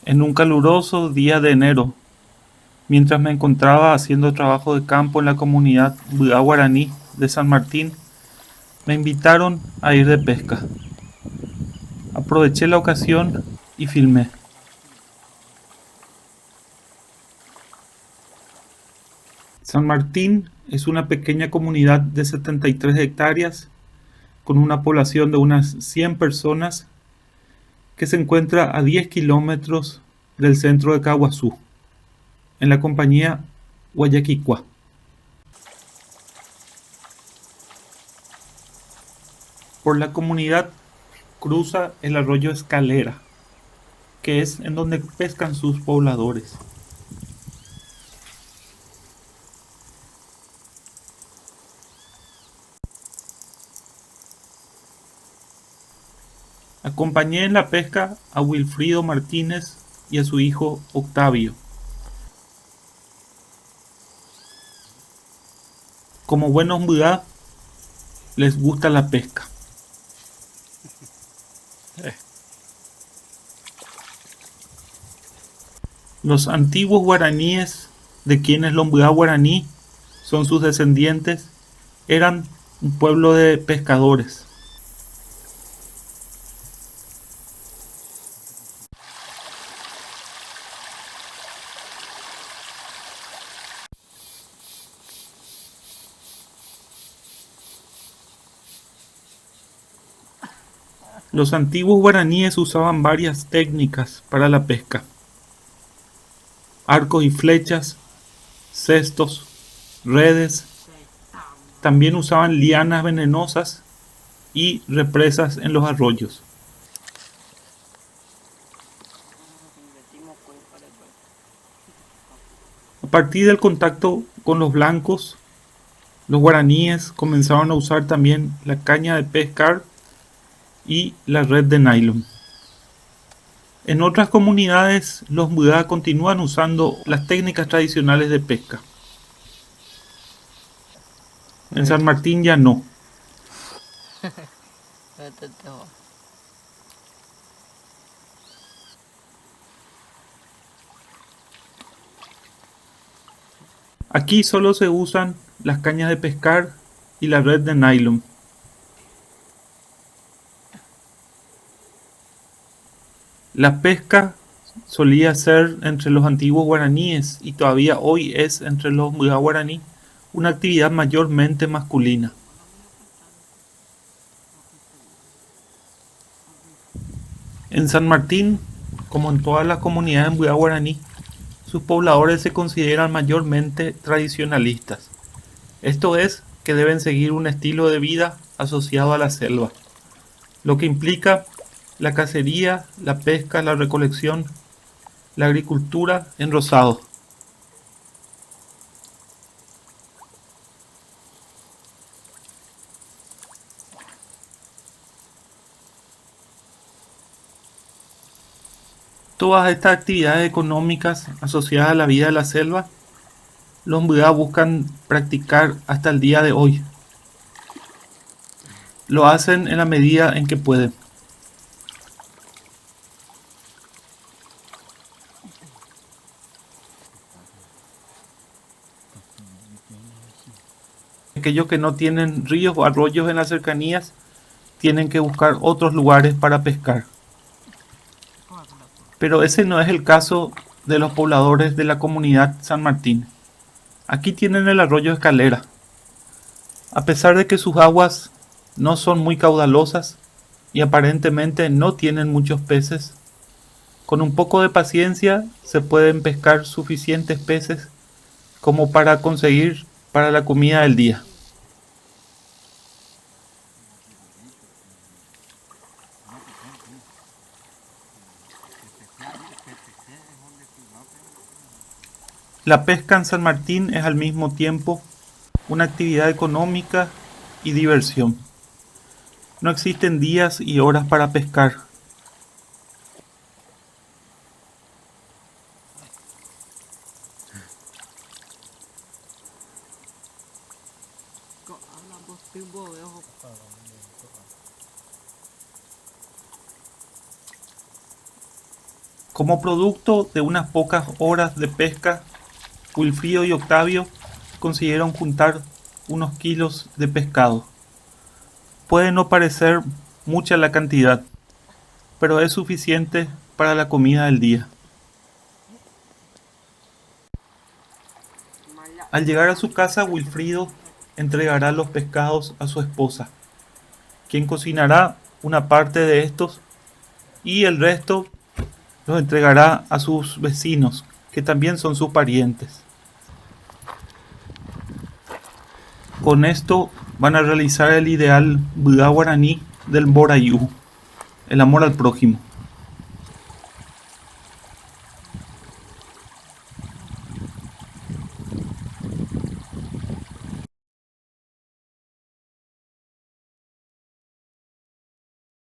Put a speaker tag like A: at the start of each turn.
A: En un caluroso día de enero, mientras me encontraba haciendo trabajo de campo en la comunidad Buda Guaraní de San Martín, me invitaron a ir de pesca. Aproveché la ocasión y filmé. San Martín es una pequeña comunidad de 73 hectáreas con una población de unas 100 personas que se encuentra a 10 kilómetros del centro de Caguazú, en la compañía Guayaquicua. Por la comunidad cruza el arroyo Escalera, que es en donde pescan sus pobladores. Acompañé en la pesca a Wilfrido Martínez y a su hijo Octavio. Como buenos Mudá, les gusta la pesca. Los antiguos guaraníes, de quienes los Mudá guaraní son sus descendientes, eran un pueblo de pescadores. Los antiguos guaraníes usaban varias técnicas para la pesca: arcos y flechas, cestos, redes. También usaban lianas venenosas y represas en los arroyos. A partir del contacto con los blancos, los guaraníes comenzaron a usar también la caña de pescar y la red de nylon. En otras comunidades, los Mudá continúan usando las técnicas tradicionales de pesca. En San Martín ya no. Aquí solo se usan las cañas de pescar y la red de nylon. La pesca solía ser entre los antiguos guaraníes y todavía hoy es entre los Mudá guaraní una actividad mayormente masculina. En San Martín, como en todas las comunidades Mudá guaraní, sus pobladores se consideran mayormente tradicionalistas. Esto es, que deben seguir un estilo de vida asociado a la selva, lo que implica la cacería, la pesca, la recolección, la agricultura en rozado. Todas estas actividades económicas asociadas a la vida de la selva, los Mudá buscan practicar hasta el día de hoy. Lo hacen en la medida en que pueden. Aquellos que no tienen ríos o arroyos en las cercanías tienen que buscar otros lugares para pescar. Pero ese no es el caso de los pobladores de la comunidad San Martín. Aquí tienen el arroyo Escalera. A pesar de que sus aguas no son muy caudalosas y aparentemente no tienen muchos peces, con un poco de paciencia se pueden pescar suficientes peces como para conseguir para la comida del día. La pesca en San Martín es al mismo tiempo una actividad económica y diversión. No existen días y horas para pescar. Como producto de unas pocas horas de pesca, Wilfrido y Octavio consiguieron juntar unos kilos de pescado. Puede no parecer mucha la cantidad, pero es suficiente para la comida del día. Al llegar a su casa, Wilfrido entregará los pescados a su esposa, quien cocinará una parte de estos y el resto los entregará a sus vecinos, que también son sus parientes. Con esto van a realizar el ideal Buda guaraní del Borayú, el amor al prójimo.